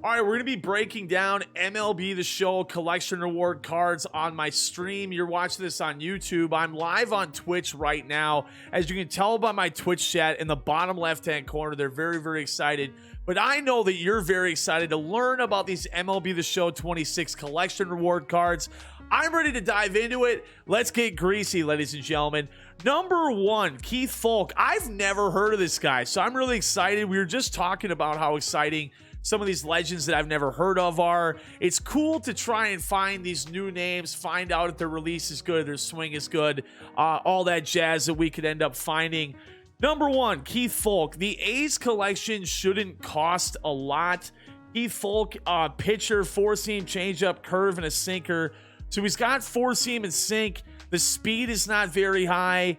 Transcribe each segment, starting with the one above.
All right, we're going to be breaking down MLB The Show collection reward cards on my stream. You're watching this on YouTube. I'm live on Twitch right now. As you can tell by my Twitch chat in the bottom left-hand corner, they're very, very excited. But I know that you're very excited to learn about these MLB The Show 26 collection reward cards. I'm ready to dive into it. Let's get greasy, ladies and gentlemen. Number one, Keith Foulke. I've never heard of this guy, so I'm really excited. We were just talking about how exciting some of these legends that I've never heard of are. It's cool to try and find these new names, find out if their release is good, their swing is good, all that jazz that we could end up finding. Number one, Keith Foulke. The A's collection shouldn't cost a lot. Keith Foulke, pitcher, four-seam, changeup, curve, and a sinker. So he's got four-seam and sink. The speed is not very high.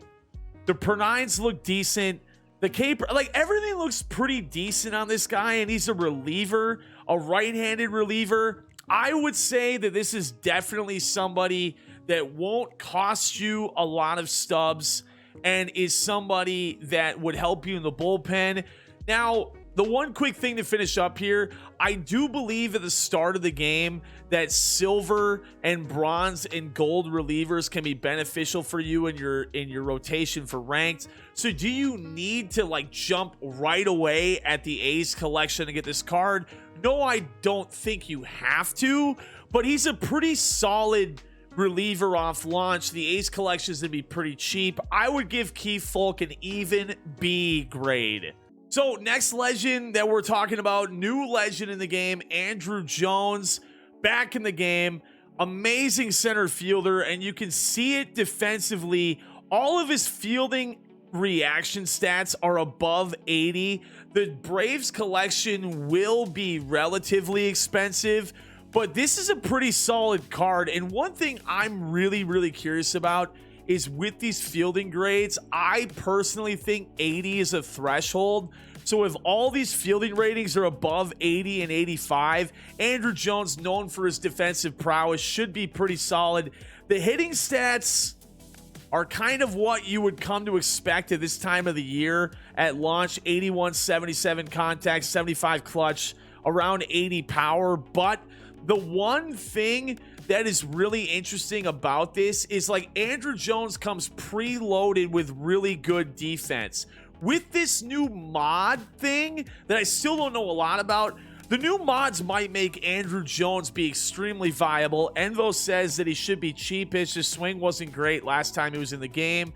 The per-nines look decent. The K, like, everything looks pretty decent on this guy, and he's a reliever, a right-handed reliever. I would say that this is definitely somebody that won't cost you a lot of stubs and is somebody that would help you in the bullpen. Now, the one quick thing to finish up here, I do believe at the start of the game that silver and bronze and gold relievers can be beneficial for you in your rotation for ranked. So do you need to like jump right away at the A's collection to get this card? No, I don't think you have to, but he's a pretty solid reliever off launch. The A's collection is going to be pretty cheap. I would give Keith Foulke an even B grade. So next legend that we're talking about, new legend in the game, Andruw Jones, back in the game, amazing center fielder, and you can see it defensively. All of his fielding reaction stats are above 80. The Braves collection will be relatively expensive, but this is a pretty solid card. And one thing I'm really curious about is with these fielding grades, I personally think 80 is a threshold. So if all these fielding ratings are above 80 and 85, Andruw Jones, known for his defensive prowess, should be pretty solid. The hitting stats are kind of what you would come to expect at this time of the year at launch. 81, 77 contact, 75 clutch, around 80 power. But the one thing that is really interesting about this is like Andruw Jones comes preloaded with really good defense. With this new mod thing that I still don't know a lot about, the new mods might make Andruw Jones be extremely viable. Envo says that he should be cheapish. His swing wasn't great last time he was in the game.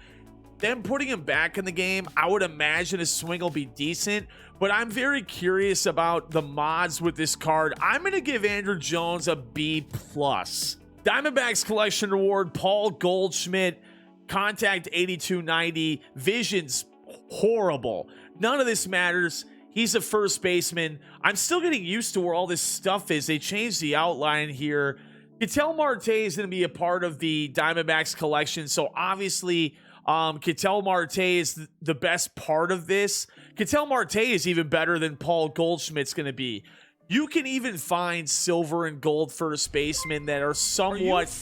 Then putting him back in the game, I would imagine his swing will be decent, but I'm very curious about the mods with this card. I'm going to give Andruw Jones a B+. Diamondbacks collection reward, Paul Goldschmidt, contact 8290, vision's horrible. None of this matters. He's a first baseman. I'm still getting used to where all this stuff is. They changed the outline here. Ketel Marte is going to be a part of the Diamondbacks collection, so obviously Ketel Marte is the best part of this. Ketel Marte is even better than Paul Goldschmidt's going to be. You can even find silver and gold first basemen that are somewhat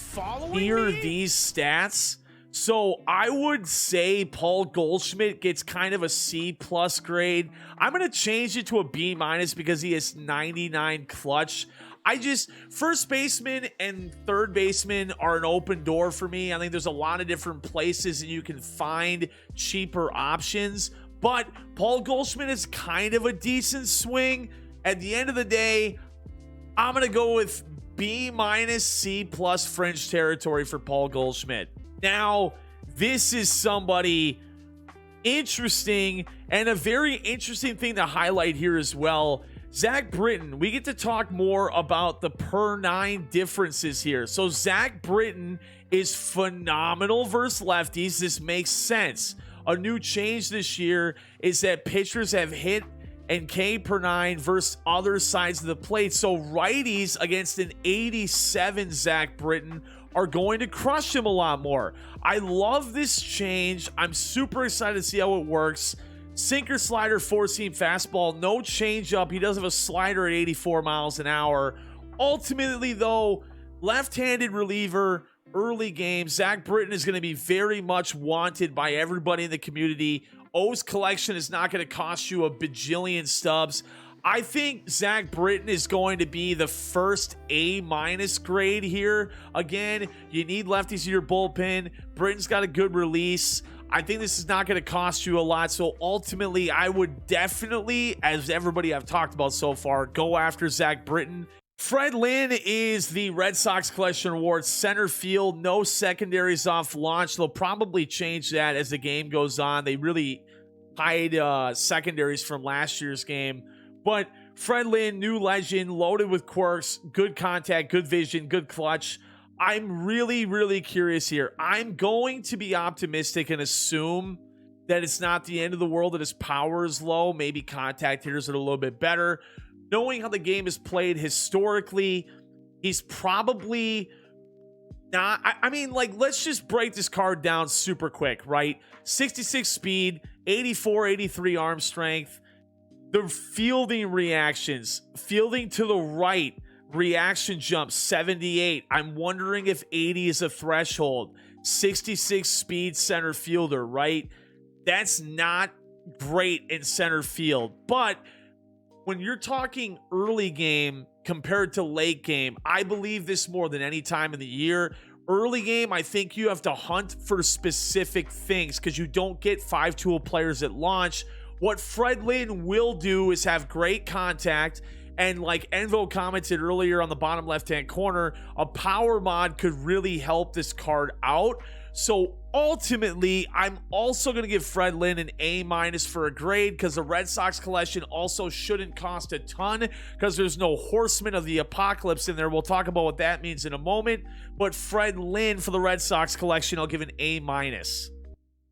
near these stats. So I would say Paul Goldschmidt gets kind of a C+ grade. I'm going to change it to a B- because he has 99 clutch. First baseman and third baseman are an open door for me. I think there's a lot of different places that you can find cheaper options, but Paul Goldschmidt is kind of a decent swing. At the end of the day, I'm going to go with B-, C+ fringe territory for Paul Goldschmidt. Now, this is somebody interesting, and a very interesting thing to highlight here as well. Zac Britton, we get to talk more about the per-9 differences here. So Zac Britton is phenomenal versus lefties. This makes sense. A new change this year is that pitchers have hit and K per 9 versus other sides of the plate. So righties against an 87 Zac Britton are going to crush him a lot more. I love this change. I'm super excited to see how it works. Sinker, slider, four-seam fastball, no changeup. He does have a slider at 84 miles an hour. Ultimately, though, left-handed reliever, early game. Zac Britton is going to be very much wanted by everybody in the community. O's collection is not going to cost you a bajillion stubs. I think Zac Britton is going to be the first A- grade here. Again, you need lefties in your bullpen. Britton's got a good release. I think this is not going to cost you a lot. So ultimately, I would definitely, as everybody I've talked about so far, go after Zac Britton. Fred Lynn is the Red Sox Collection Award center field. No secondaries off launch. They'll probably change that as the game goes on. They really hide secondaries from last year's game. But Fred Lynn, new legend, loaded with quirks, good contact, good vision, good clutch. I'm really, really curious here. I'm going to be optimistic and assume that it's not the end of the world, that his power is low. Maybe contact hitters are a little bit better. Knowing how the game is played historically, he's probably not. I mean, like, let's just break this card down super quick, right? 66 speed, 84, 83 arm strength. The fielding reactions, fielding to the right, reaction jump 78. I'm wondering if 80 is a threshold. 66 speed center fielder, right? That's not great in center field. But when you're talking early game compared to late game, I believe this more than any time in the year. Early game, I think you have to hunt for specific things because you don't get 5-tool players at launch. What Fred Lynn will do is have great contact, and like Envo commented earlier on the bottom left-hand corner, a power mod could really help this card out. So ultimately, I'm also going to give Fred Lynn an A- for a grade because the Red Sox collection also shouldn't cost a ton because there's no Horseman of the Apocalypse in there. We'll talk about what that means in a moment. But Fred Lynn for the Red Sox collection, I'll give an A-.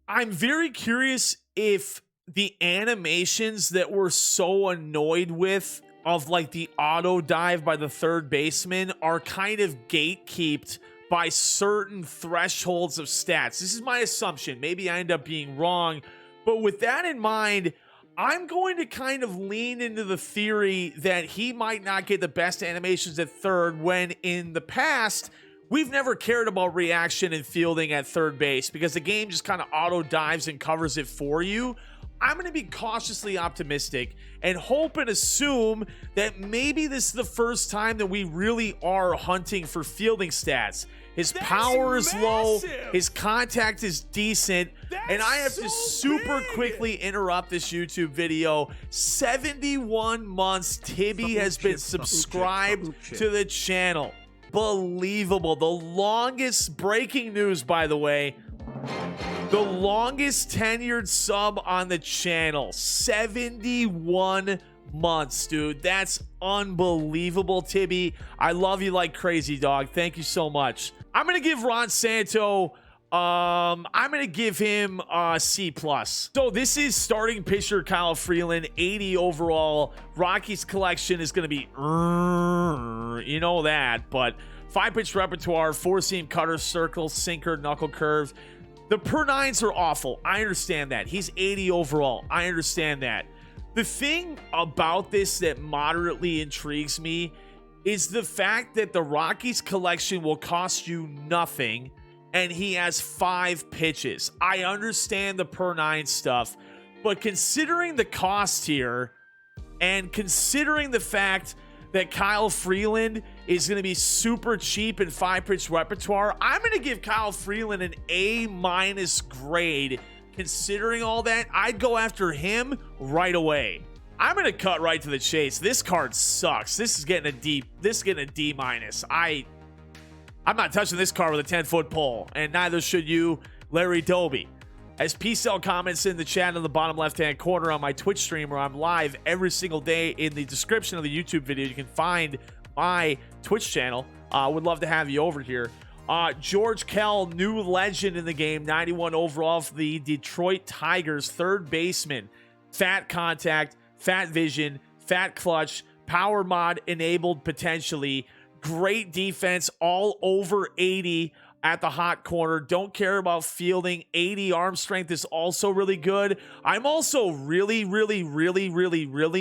I'm very curious if the animations that we're so annoyed with of like the auto dive by the third baseman are kind of gatekept by certain thresholds of stats. This is my assumption. Maybe I end up being wrong. But with that in mind, I'm going to kind of lean into the theory that he might not get the best animations at third when in the past, we've never cared about reaction and fielding at third base because the game just kind of auto dives and covers it for you. I'm going to be cautiously optimistic and hope and assume that maybe this is the first time that we really are hunting for fielding stats. His power is low, his contact is decent, and I have to super quickly interrupt this YouTube video. 71 months Tibby has been subscribed to the channel. Believable. The longest breaking news, by the way. The longest tenured sub on the channel. 71 months, dude. That's unbelievable, Tibby. I love you like crazy, dog. Thank you so much. I'm going to give Ron Santo, I'm going to give him a C+. So this is starting pitcher Kyle Freeland, 80 overall. Rockies collection is going to be, you know that, but 5-pitch repertoire, 4-seam cutter, circle, sinker, knuckle curve. The per nines are awful. I understand that. He's 80 overall. I understand that. The thing about this that moderately intrigues me is the fact that the Rockies collection will cost you nothing and he has 5 pitches. I understand the per nine stuff, but considering the cost here and considering the fact that Kyle Freeland is going to be super cheap in 5-pitch repertoire, I'm going to give Kyle Freeland an A- grade. Considering all that, I'd go after him right away. I'm going to cut right to the chase. This card sucks. This is getting a D. This is getting a D-. I'm not touching this card with a 10-foot pole, and neither should you, Larry Doby. As P-Cell comments in the chat in the bottom left-hand corner on my Twitch stream where I'm live every single day, in the description of the YouTube video, you can find my Twitch channel. Would love to have you over here. George Kell, new legend in the game, 91 overall for the Detroit Tigers, third baseman. Fat contact, fat vision, fat clutch, power mod enabled potentially. Great defense, all over 80 at the hot corner. Don't care about fielding. 80 arm strength is also really good. I'm also really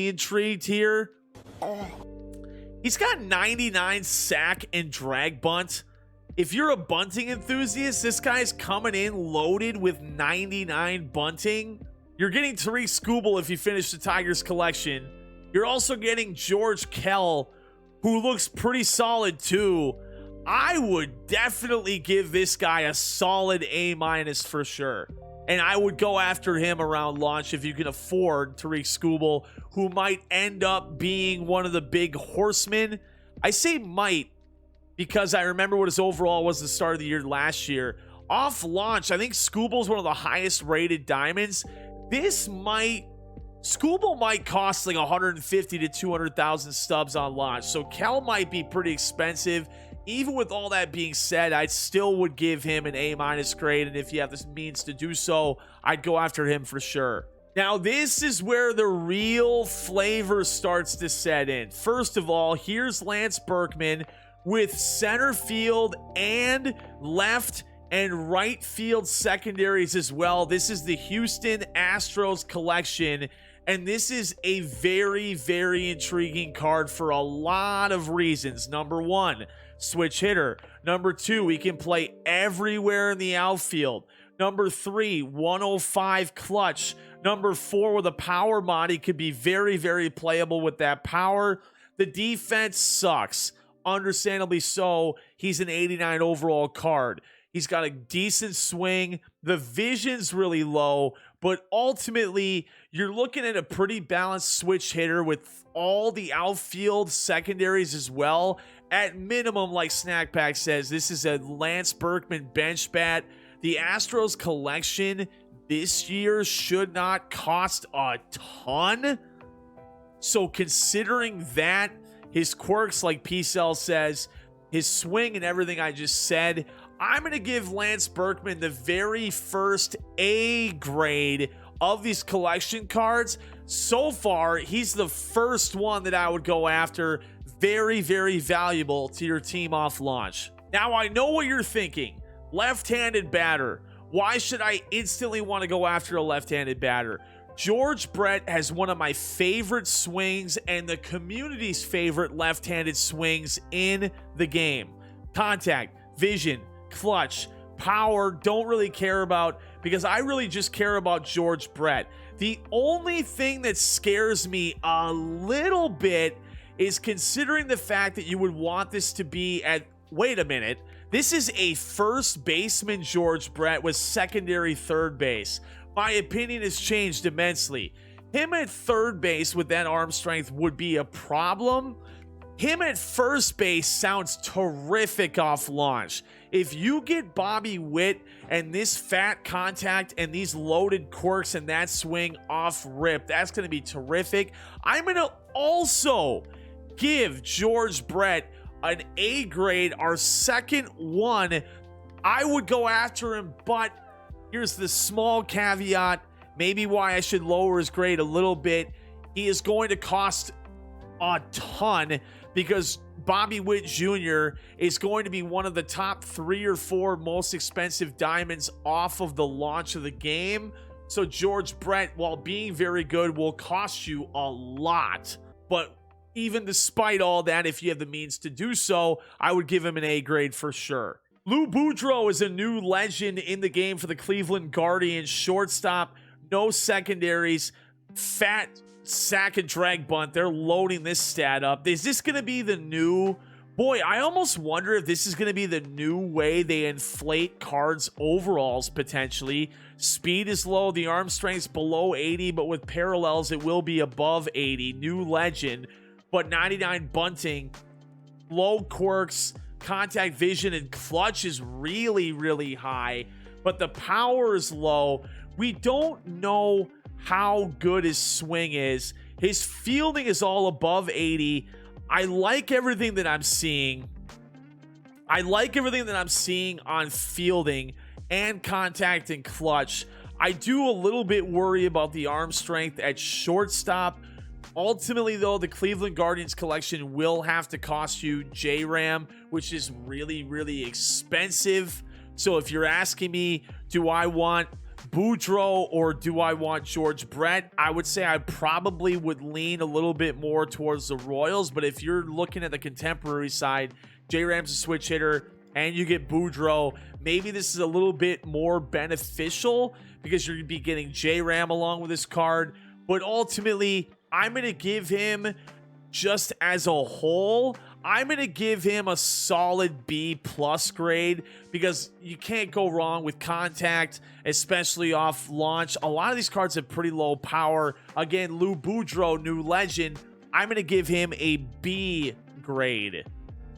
intrigued here. He's got 99 sack and drag bunt. If you're a bunting enthusiast, this guy's coming in loaded with 99 bunting. You're getting Tariq Skubal if you finish the Tigers collection. You're also getting George Kell, who looks pretty solid too. I would definitely give this guy a solid A- for sure. And I would go after him around launch if you can afford Tariq Skubal, who might end up being one of the big horsemen. I say might because I remember what his overall was at the start of the year last year. Off launch, I think Skubal's one of the highest rated diamonds. Skubal might cost like 150 to 200,000 stubs on launch. So Kel might be pretty expensive. Even with all that being said, I still would give him an A- grade, and if you have the means to do so, I'd go after him for sure. Now, this is where the real flavor starts to set in. First of all, here's Lance Berkman with center field and left and right field secondaries as well. This is the Houston Astros collection, and this is a very, very intriguing card for a lot of reasons. Number one, switch hitter. Number two, he can play everywhere in the outfield. Number three, 105 clutch. Number four, with a power mod, he could be very, very playable with that power. The defense sucks. Understandably so. He's an 89 overall card. He's got a decent swing. The vision's really low, but ultimately, you're looking at a pretty balanced switch hitter with all the outfield secondaries as well. At minimum, like Snackpack says, this is a Lance Berkman bench bat. The Astros collection this year should not cost a ton. So considering that, his quirks, like P-Cell says, his swing and everything I just said, I'm going to give Lance Berkman the very first A grade of these collection cards. So far, he's the first one that I would go after. Very, very valuable to your team off launch. Now, I know what you're thinking. Left-handed batter. Why should I instantly want to go after a left-handed batter? George Brett has one of my favorite swings and the community's favorite left-handed swings in the game. Contact, vision, clutch, power, don't really care about, because I really just care about George Brett. The only thing that scares me a little bit is considering the fact that you would want this to be at, wait a minute, this is a first baseman George Brett with secondary third base. My opinion has changed immensely. Him at third base with that arm strength would be a problem. Him at first base sounds terrific off launch. If you get Bobby Witt and this fat contact and these loaded quirks and that swing off rip, that's going to be terrific. I'm going to also give George Brett an A grade, our second one. I would go after him, but here's the small caveat, maybe why I should lower his grade a little bit. He is going to cost a ton because Bobby Witt Jr. is going to be one of the top 3 or 4 most expensive diamonds off of the launch of the game. So George Brett, while being very good, will cost you a lot. But even despite all that, if you have the means to do so, I would give him an A grade for sure. Lou Boudreau is a new legend in the game for the Cleveland Guardians. Shortstop, no secondaries, fat sack and drag bunt. They're loading this stat up. Is this going to be the new... Boy, I almost wonder if this is going to be the new way they inflate cards overalls, potentially. Speed is low. The arm strength's below 80, but with parallels, it will be above 80. New legend. But 99 bunting, low quirks, contact vision, and clutch is really, really high. But the power is low. We don't know how good his swing is. His fielding is all above 80. I like everything that I'm seeing. I like everything that I'm seeing on fielding and contact and clutch. I do a little bit worry about the arm strength at shortstop. Ultimately, though, the Cleveland Guardians collection will have to cost you J-Ram, which is really, really expensive. So if you're asking me, do I want Boudreau or do I want George Brett? I would say I probably would lean a little bit more towards the Royals, but if you're looking at the contemporary side, J-Ram's a switch hitter and you get Boudreau, maybe this is a little bit more beneficial because you're going to be getting J-Ram along with this card. But ultimately, I'm going to give him, just as a whole, I'm going to give him a solid B plus grade, because you can't go wrong with contact, especially off launch. A lot of these cards have pretty low power. Again, Lou Boudreau, new legend, I'm going to give him a B grade.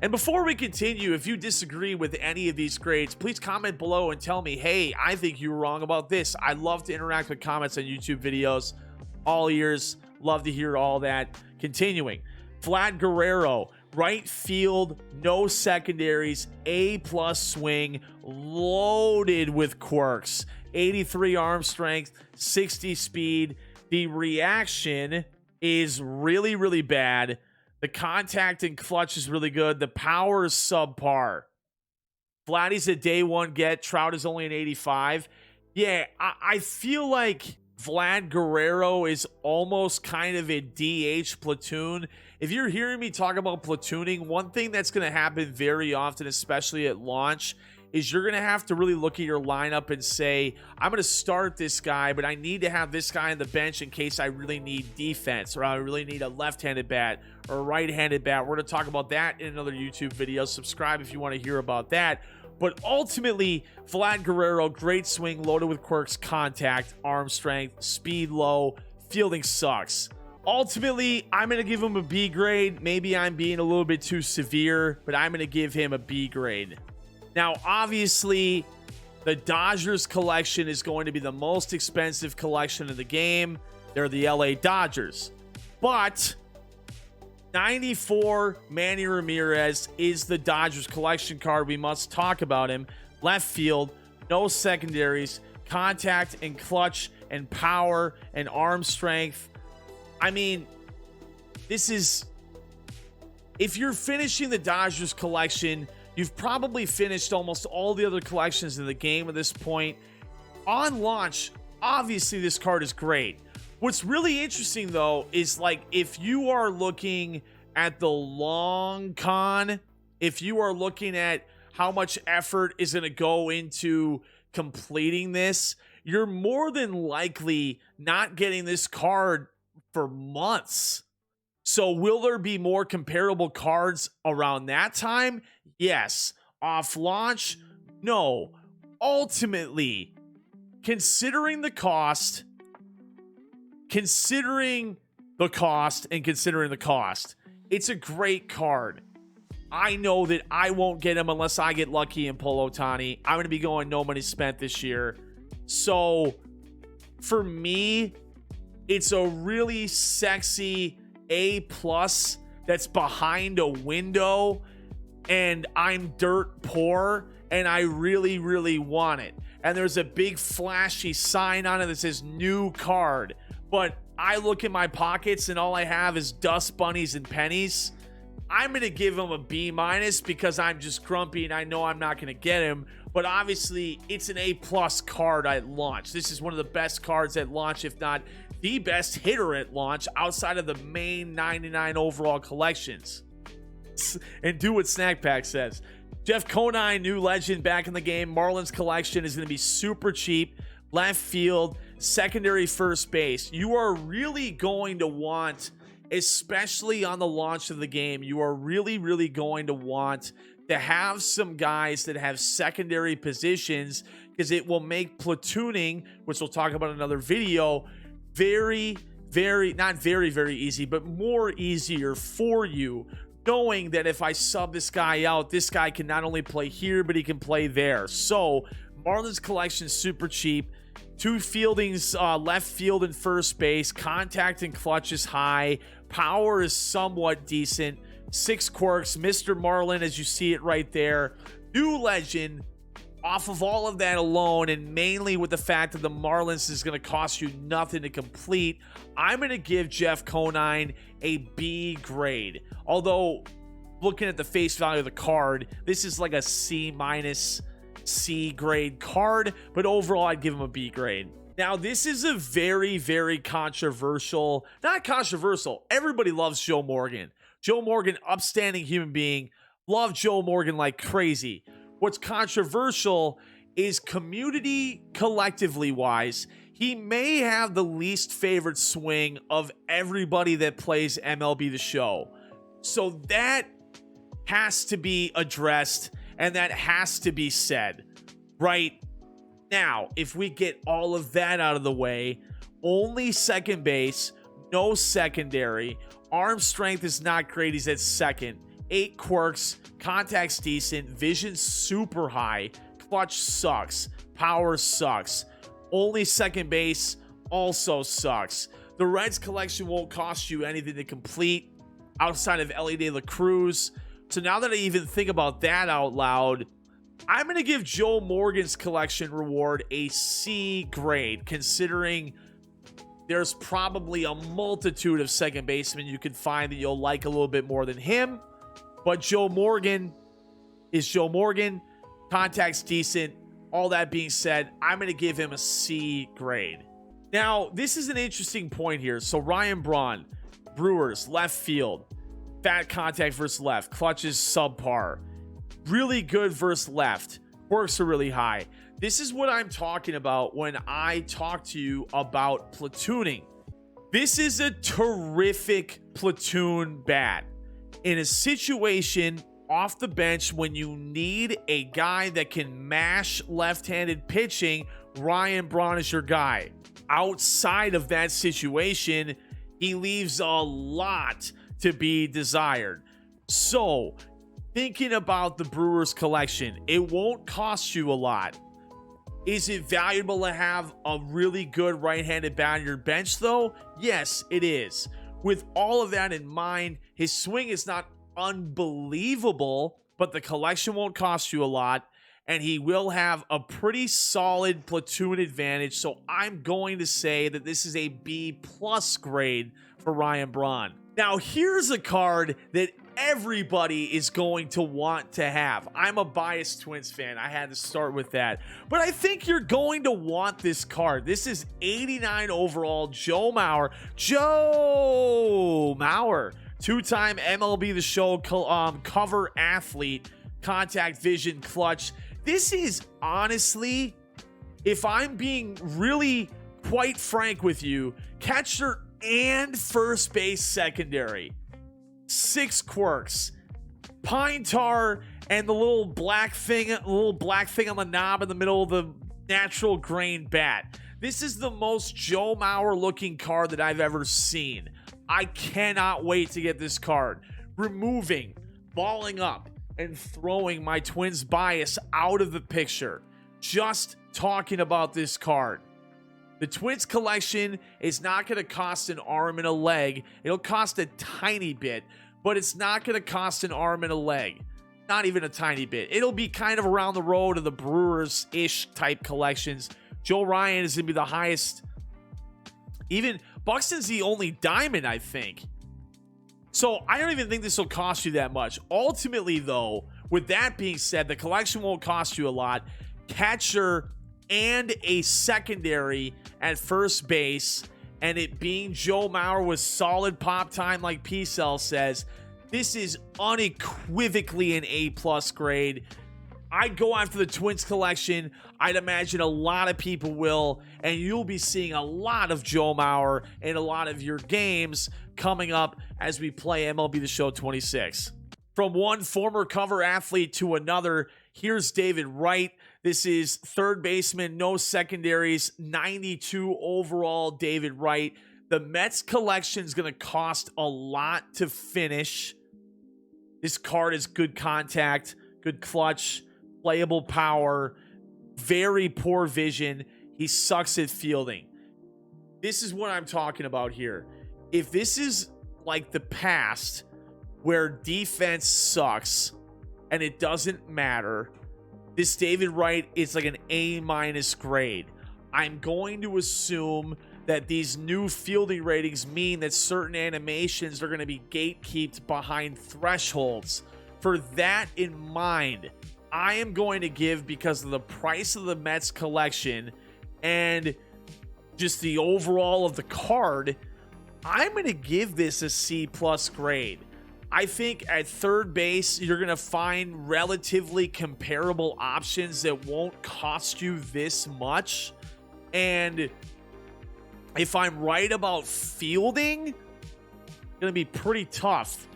And before we continue, if you disagree with any of these grades, please comment below and tell me, hey, I think you were wrong about this. I love to interact with comments on YouTube videos. All ears. Love to hear all that. Continuing. Vlad Guerrero, right field, no secondaries, A+ swing, loaded with quirks. 83 arm strength, 60 speed. The reaction is really, really bad. The contact and clutch is really good. The power is subpar. Vladdy's a day one get. Trout is only an 85. Yeah, I feel like Vlad Guerrero is almost kind of a DH platoon. If you're hearing me talk about platooning, one thing that's going to happen very often, especially at launch, is you're going to have to really look at your lineup and say, I'm going to start this guy, but I need to have this guy on the bench in case I really need defense, or I really need a left-handed bat or a right-handed bat. We're going to talk about that in another YouTube video. Subscribe if you want to hear about that. But ultimately, Vlad Guerrero, great swing, loaded with quirks, contact, arm strength, speed low, fielding sucks. Ultimately, I'm going to give him a B grade. Maybe I'm being a little bit too severe, but I'm going to give him a B grade. Now, obviously, the Dodgers collection is going to be the most expensive collection of the game. They're the LA Dodgers. But 94 Manny Ramirez is the Dodgers collection card. We must talk about him. Left field, no secondaries, contact and clutch and power and arm strength. I mean, this is... If you're finishing the Dodgers collection, you've probably finished almost all the other collections in the game at this point. On launch, obviously this card is great. What's really interesting, though, is like if you are looking at the long con, if you are looking at how much effort is going to go into completing this, you're more than likely not getting this card for months. So will there be more comparable cards around that time? Yes. Off launch? No. Ultimately, considering the cost, it's a great card. I know that I won't get him unless I get lucky and pull Ohtani. I'm going to be going no money spent this year. So for me, it's a really sexy A+ that's behind a window, and I'm dirt poor, and I really, really want it. And there's a big flashy sign on it that says new card. But I look in my pockets and all I have is dust bunnies and pennies. I'm going to give him a B- because I'm just grumpy and I know I'm not going to get him. But obviously, it's an A+ card at launch. This is one of the best cards at launch, if not the best hitter at launch outside of the main 99 overall collections. And do what Snack Pack says. Jeff Conine, new legend, back in the game. Marlins collection is going to be super cheap. Left field, secondary first base. You are really going to want, especially on the launch of the game, you are really, really going to want to have some guys that have secondary positions, because it will make platooning, which we'll talk about in another video, not very easy, but more easier for you, knowing that if I sub this guy out, this guy can not only play here, but he can play there. So Marlins collection is super cheap. 2 fieldings, left field and first base. Contact and clutch is high. Power is somewhat decent. 6 quirks. Mr. Marlin, as you see it right there. New legend. Off of all of that alone, and mainly with the fact that the Marlins is going to cost you nothing to complete, I'm going to give Jeff Conine a B grade. Although, looking at the face value of the card, this is like a C- C grade card, but overall I'd give him a B grade. Now, this is a very controversial, not controversial, everybody loves Joe Morgan. Joe Morgan, upstanding human being, love Joe Morgan like crazy. What's controversial is community collectively wise, he may have the least favorite swing of everybody that plays MLB The Show. So that has to be addressed, and that has to be said. Right now, if we get all of that out of the way, only second base, no secondary, arm strength is not great, he's at second, 8 quirks, contact's decent, vision super high, clutch sucks, power sucks, only second base also sucks. The Reds collection won't cost you anything to complete outside of Elly De La Cruz. So now that I even think about that out loud, I'm going to give Joe Morgan's collection reward a C grade, considering there's probably a multitude of second basemen you can find that you'll like a little bit more than him. But Joe Morgan is Joe Morgan. Contact's decent. All that being said, I'm going to give him a C grade. Now, this is an interesting point here. So Ryan Braun, Brewers, left field. Fat contact versus left. Clutches subpar. Really good versus left. Quirks are really high. This is what I'm talking about when I talk to you about platooning. This is a terrific platoon bat. In a situation off the bench when you need a guy that can mash left-handed pitching, Ryan Braun is your guy. Outside of that situation, he leaves a lot to be desired. So, thinking about the Brewers collection, it won't cost you a lot. Is it valuable to have a really good right-handed bat on your bench though? Yes, it is. With all of that in mind, his swing is not unbelievable, but the collection won't cost you a lot, and he will have a pretty solid platoon advantage. So I'm going to say that this is a B+ grade for Ryan Braun. Now, here's a card that everybody is going to want to have. I'm a biased Twins fan. I had to start with that. But I think you're going to want this card. This is 89 overall Joe Mauer. Joe Mauer, two-time MLB The Show cover athlete, contact, vision, clutch. This is honestly, if I'm being really quite frank with you, catcher and first base secondary. 6 quirks, pine tar, and the little black thing on the knob in the middle of the natural grain bat. This is the most Joe Mauer looking card that I've ever seen. I cannot wait to get this card. Removing, balling up, and throwing my Twins bias out of the picture. Just talking about this card. The Twins collection is not going to cost an arm and a leg. It'll cost a tiny bit, but it's not going to cost an arm and a leg. Not even a tiny bit. It'll be kind of around the road of the Brewers-ish type collections. Joe Ryan is going to be the highest. Even Buxton's the only diamond, I think. So I don't even think this will cost you that much. Ultimately, though, with that being said, the collection won't cost you a lot. Catcher and a secondary at first base, and it being Joe Mauer with solid pop time like P-Cell says, this is unequivocally an A+ grade. I'd go after the Twins collection. I'd imagine a lot of people will, and you'll be seeing a lot of Joe Mauer in a lot of your games coming up as we play MLB The Show 26. From one former cover athlete to another, here's David Wright. This is third baseman, no secondaries, 92 overall David Wright. The Mets collection is going to cost a lot to finish. This card is good contact, good clutch, playable power, very poor vision. He sucks at fielding. This is what I'm talking about here. If this is like the past where defense sucks and it doesn't matter, this David Wright is like an A- grade. I'm going to assume that these new fielding ratings mean that certain animations are going to be gatekept behind thresholds. For that in mind, I am going to give, because of the price of the Mets collection and just the overall of the card, I'm going to give this a C+ grade. I think at third base, you're going to find relatively comparable options that won't cost you this much. And If I'm right about fielding, gonna be pretty tough,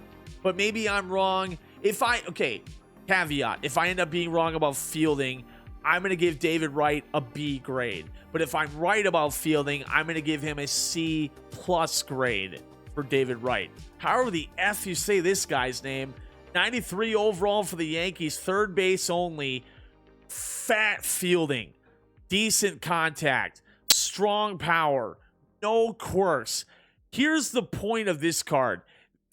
but maybe I'm wrong. Caveat, if I end up being wrong about fielding, I'm gonna give David Wright a B grade. But if I'm right about fielding, I'm gonna give him a C+ grade for David Wright. However the F you say this guy's name, 93 overall for the Yankees, third base only, fat fielding, decent contact, strong power, no quirks. Here's the point of this card.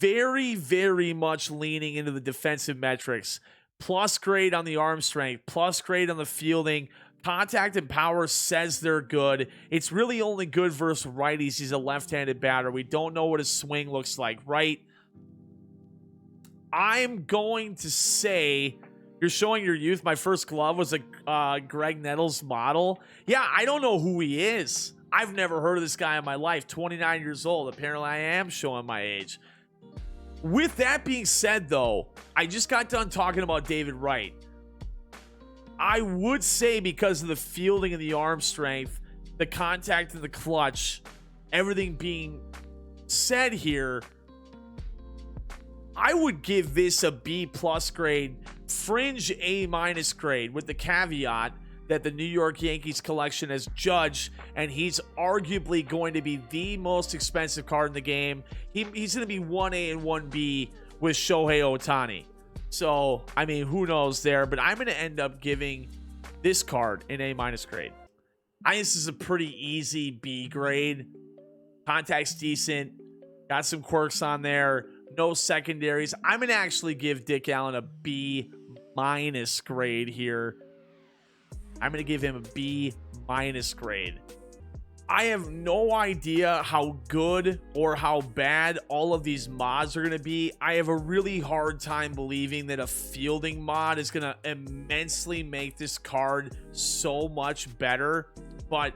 Very, very much leaning into the defensive metrics. Plus grade on the arm strength, plus grade on the fielding. Contact and power says they're good. It's really only good versus righties. He's a left-handed batter. We don't know what his swing looks like, right? I'm going to say, you're showing your youth. My first glove was a Greg Nettles model. Yeah, I don't know who he is. I've never heard of this guy in my life. 29 years old. Apparently, I am showing my age. With that being said, though, I just got done talking about David Wright. I would say because of the fielding and the arm strength, the contact and the clutch, everything being said here, I would give this a B+ grade, fringe A- grade, with the caveat that the New York Yankees collection has judged, and he's arguably going to be the most expensive card in the game. He's going to be 1A and 1B with Shohei Ohtani. So, I mean, who knows there, but I'm going to end up giving this card an A- grade. I think this is a pretty easy B grade. Contact's decent. Got some quirks on there. No secondaries. I'm going to actually give Dick Allen a B- grade here. I'm going to give him a B- grade. I have no idea how good or how bad all of these mods are going to be. I have a really hard time believing that a fielding mod is going to immensely make this card so much better. But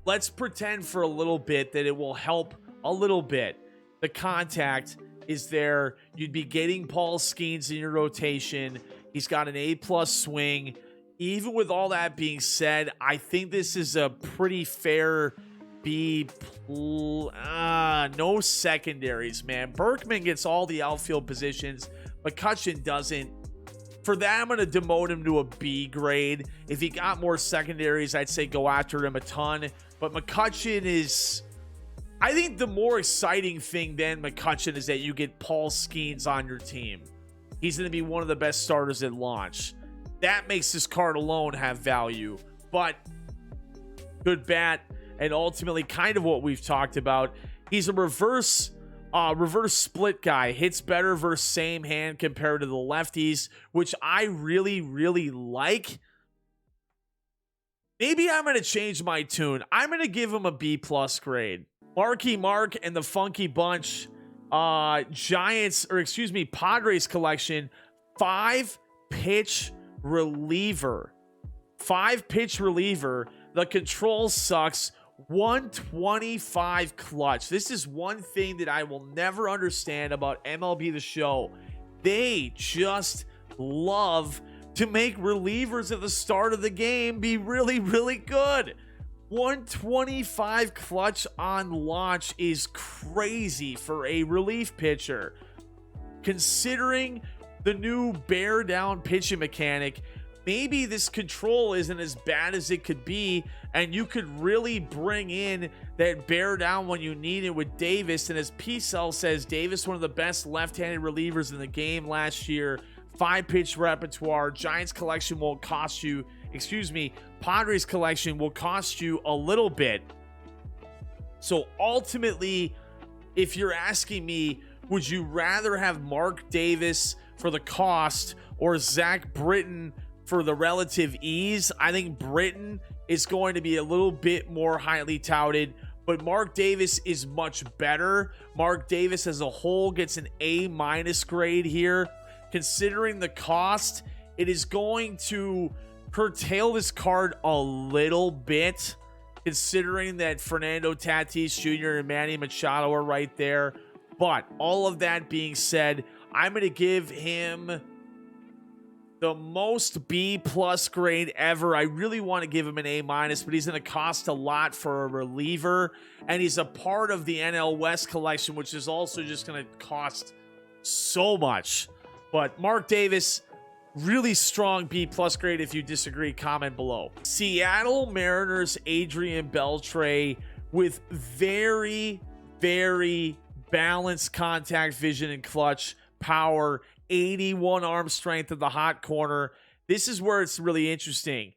let's pretend for a little bit that it will help a little bit. The contact is there. You'd be getting Paul Skeens in your rotation. He's got an A+ swing. Even with all that being said, I think this is a pretty fair B+. No secondaries, man. Berkman gets all the outfield positions. McCutchen doesn't. For that, I'm going to demote him to a B grade. If he got more secondaries, I'd say go after him a ton. But McCutchen is... I think the more exciting thing than McCutchen is that you get Paul Skeens on your team. He's going to be one of the best starters at launch. That makes this card alone have value. But good bat, and ultimately kind of what we've talked about. He's a reverse split guy. Hits better versus same hand compared to the lefties, which I really, really like. Maybe I'm going to change my tune. I'm going to give him a B+ grade. Marky Mark and the Funky Bunch Padres collection, 5-pitch reliever. 5-pitch reliever. The control sucks. 125 clutch. This is one thing that I will never understand about MLB The Show. They just love to make relievers at the start of the game be really, really good. 125 clutch on launch is crazy for a relief pitcher. Considering the new bear down pitching mechanic, maybe this control isn't as bad as it could be, and you could really bring in that bear down when you need it with Davis. And as P-Cell says, Davis, one of the best left-handed relievers in the game last year. 5-pitch repertoire. Giants collection won't cost you, Padres collection will cost you a little bit. So ultimately, if you're asking me, would you rather have Mark Davis for the cost or Zac Britton for the relative ease? I think Britton is going to be a little bit more highly touted, but Mark Davis is much better. Mark Davis as a whole gets an A- grade here. Considering the cost, it is going to curtail this card a little bit, considering that Fernando Tatis Jr. and Manny Machado are right there. But all of that being said, I'm going to give him the most B+ grade ever. I really want to give him an A-, but he's going to cost a lot for a reliever, and he's a part of the NL West collection, which is also just going to cost so much. But Mark Davis, really strong B+ grade. If you disagree, comment below. Seattle Mariners Adrian Beltre with very, very balanced contact vision and clutch power, 81 arm strength in the hot corner. This is where it's really interesting.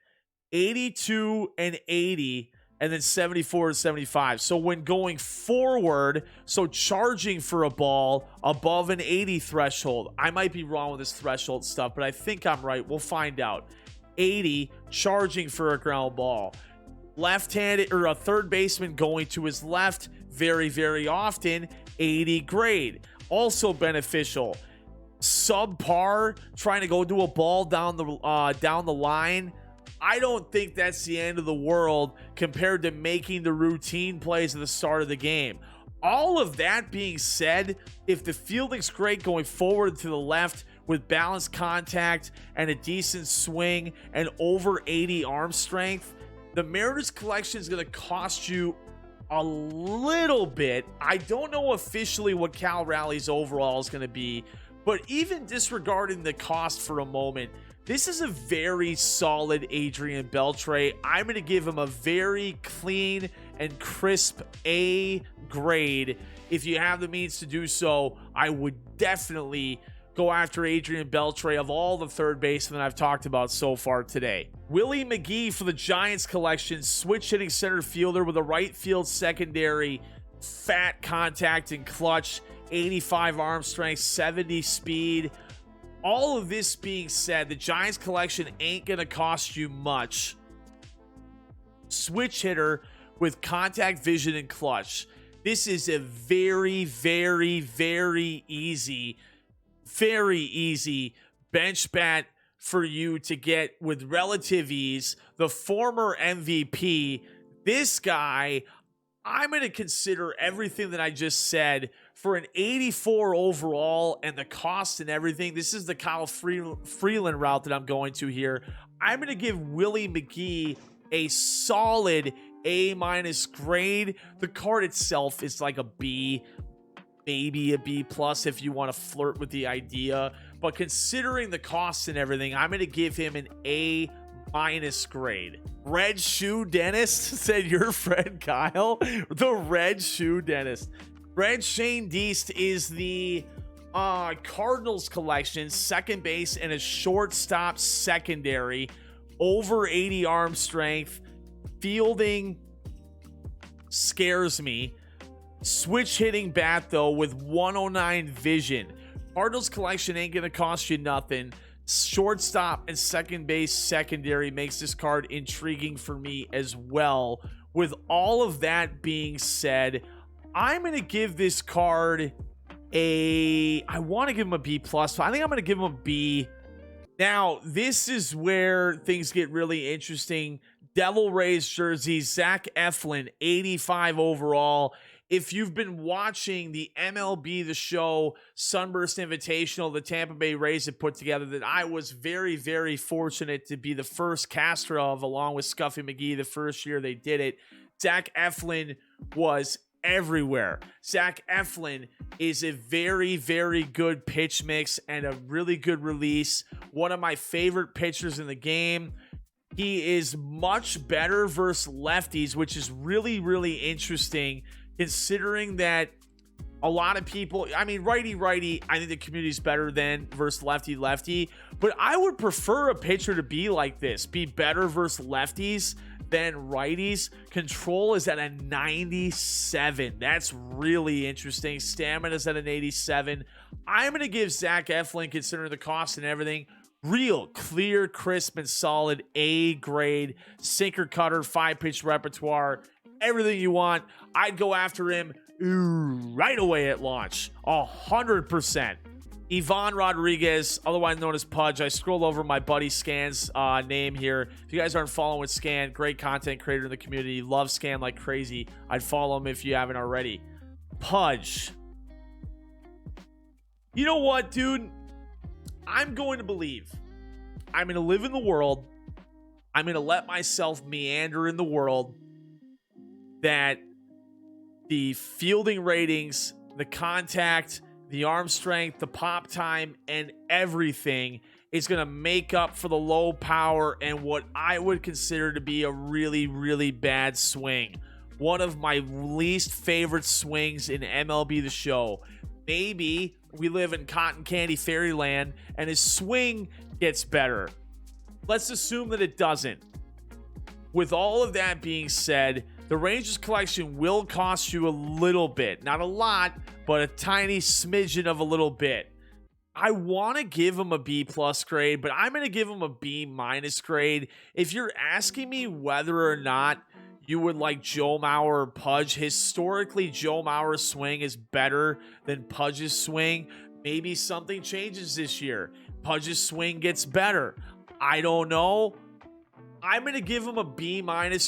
82 and 80, and then 74 and 75. So when going forward, so charging for a ball above an 80 threshold, I might be wrong with this threshold stuff, but I think I'm right. We'll find out. 80, charging for a ground ball. Left-handed, or a third baseman going to his left very, very often, 80 grade. Also beneficial. Subpar, trying to go to a ball down the line. I don't think that's the end of the world compared to making the routine plays at the start of the game. All of that being said, if the fielding's great going forward to the left with balanced contact and a decent swing and over 80 arm strength, the Mariners collection is going to cost you a little bit. I don't know officially what Cal Raleig's overall is going to be, but even disregarding the cost for a moment, this is a very solid Adrian Beltre. I'm going to give him a very clean and crisp A grade. If you have the means to do so, I would definitely go after Adrian Beltre of all the third basemen I've talked about so far today. Willie McGee for the Giants collection, switch hitting center fielder with a right field secondary, fat contact and clutch, 85 arm strength, 70 speed. All of this being said, the Giants collection ain't going to cost you much. Switch hitter with contact vision and clutch. This is a very, very, very easy bench bat for you to get with relative ease. The former MVP, this guy, I'm going to consider everything that I just said for an 84 overall and the cost and everything. This is the Kyle Freeland route that I'm going to here. I'm going to give Willie McGee a solid A- grade. The card itself is like a B, maybe a B+ if you want to flirt with the idea. But considering the costs and everything, I'm going to give him an A- grade. Red Shoe Dentist said your friend Kyle. The Red Shoe Dentist. Red Shane Deist is the Cardinals collection, second base and a shortstop secondary, over 80 arm strength. Fielding scares me. Switch hitting bat though with 109 vision. Cardinals collection ain't gonna cost you nothing. Shortstop and second base secondary makes this card intriguing for me as well. With all of that being said, I'm going to give this card I want to give him a B+, but I think I'm going to give him a B. Now, this is where things get really interesting. Devil Rays jersey, Zach Eflin, 85 overall. If you've been watching the MLB The Show Sunburst Invitational, the Tampa Bay Rays have put together, that I was very, very fortunate to be the first caster of, along with Scuffy McGee, the first year they did it. Zach Eflin was everywhere. Zach Eflin is a very, very good pitch mix and a really good release. One of my favorite pitchers in the game. He is much better versus lefties, which is really, really interesting, considering that a lot of people, I mean, righty, I think the community is better than versus lefty, but I would prefer a pitcher to be like this, be better versus lefties than righties. Control is at a 97. That's really interesting. Stamina is at an 87. I'm going to give Zach Eflin, considering the cost and everything, real clear, crisp, and solid A grade. Sinker cutter, 5-pitch repertoire, everything you want. I'd go after him right away at launch, 100%. Ivan Rodriguez, otherwise known as Pudge. I scrolled over my buddy Scan's name here. If you guys aren't following Scan, great content creator in the community, love Scan like crazy. I'd follow him if you haven't already. Pudge. You know what, dude? I'm going to believe I'm going to live in the world. I'm going to let myself meander in the world that the fielding ratings, the contact, the arm strength, the pop time, and everything is going to make up for the low power and what I would consider to be a really, really bad swing. One of my least favorite swings in MLB The Show. Maybe we live in cotton candy fairyland and his swing gets better. Let's assume that it doesn't. With all of that being said, the Rangers collection will cost you a little bit. Not a lot, but a tiny smidgen of a little bit. I want to give him a B+ grade, but I'm going to give him a B- grade. If you're asking me whether or not you would like Joe Mauer or Pudge, historically Joe Mauer's swing is better than Pudge's swing. Maybe something changes this year. Pudge's swing gets better. I don't know. I'm going to give him a B-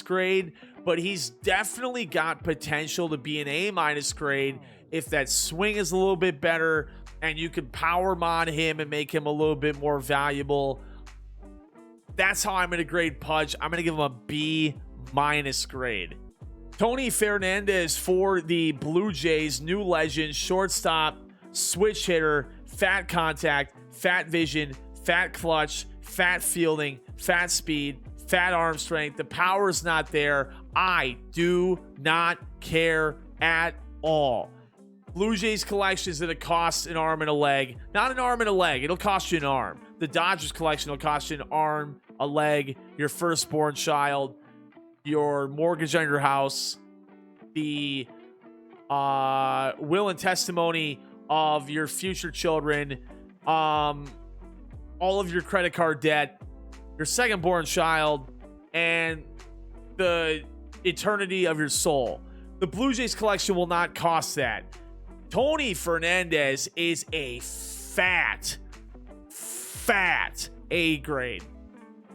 grade, but he's definitely got potential to be an A- grade if that swing is a little bit better and you can power mod him and make him a little bit more valuable. That's how I'm going to grade Pudge. I'm going to give him a B- grade. Tony Fernandez for the Blue Jays, new legend, shortstop, switch hitter, fat contact, fat vision, fat clutch, fat fielding, fat speed, fat arm strength. The power is not there. I do not care at all. Blue Jays collection is going to cost an arm and a leg. Not an arm and a leg. It'll cost you an arm. The Dodgers collection will cost you an arm, a leg, your firstborn child, your mortgage on your house, the will and testimony of your future children, all of your credit card debt, your second-born child, and the eternity of your soul. The Blue Jays collection will not cost that. Tony Fernandez is a fat A grade.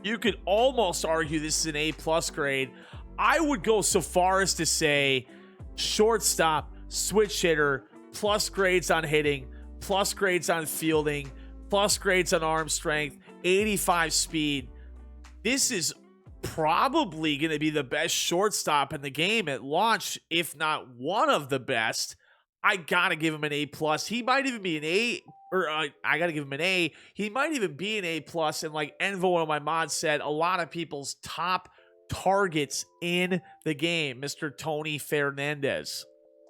You could almost argue this is an A+ grade. I would go so far as to say shortstop, switch hitter, plus grades on hitting, plus grades on fielding, plus grades on arm strength, 85 speed. This is probably going to be the best shortstop in the game at launch, if not one of the best. I got to give him an A+. He might even be an A, or I got to give him an A. He might even be an A+. And like Envo, one of my mods, said, a lot of people's top targets in the game, Mr. Tony Fernandez.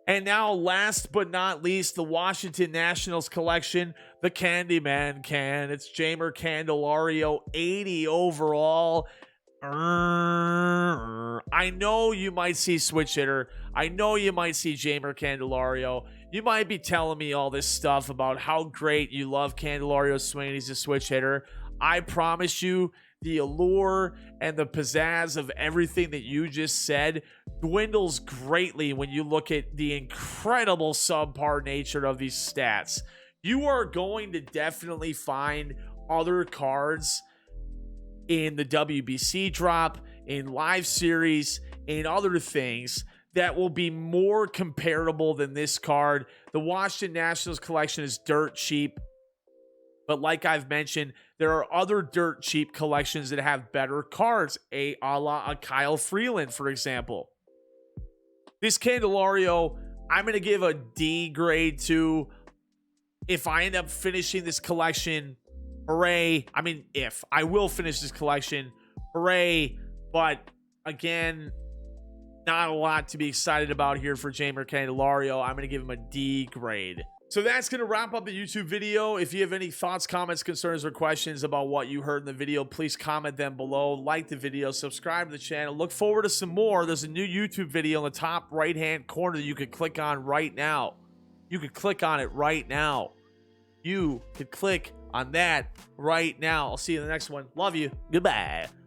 And now, last but not least, the Washington Nationals collection, the Candyman can. It's Jeimer Candelario, 80 overall. I know you might see switch hitter. I know you might see Jeimer Candelario. You might be telling me all this stuff about how great you love Candelario's swing. He's a switch hitter. I promise you, the allure and the pizzazz of everything that you just said dwindles greatly when you look at the incredible subpar nature of these stats. You are going to definitely find other cards in the WBC drop, in live series, in other things that will be more comparable than this card. The Washington Nationals collection is dirt cheap, but like I've mentioned, there are other dirt cheap collections that have better cards, a la Kyle Freeland, for example. This Candelario, I'm going to give a D grade to. If I end up finishing this collection, hooray. I mean, if I will finish this collection, hooray. But again, not a lot to be excited about here for Jeimer Candelario. I'm going to give him a D grade. So that's going to wrap up the YouTube video. If you have any thoughts, comments, concerns, or questions about what you heard in the video, please comment them below. Like the video, subscribe to the channel. Look forward to some more. There's a new YouTube video in the top right-hand corner that you could click on right now. You could click on it right now. You could click on that right now. I'll see you in the next one. Love you. Goodbye.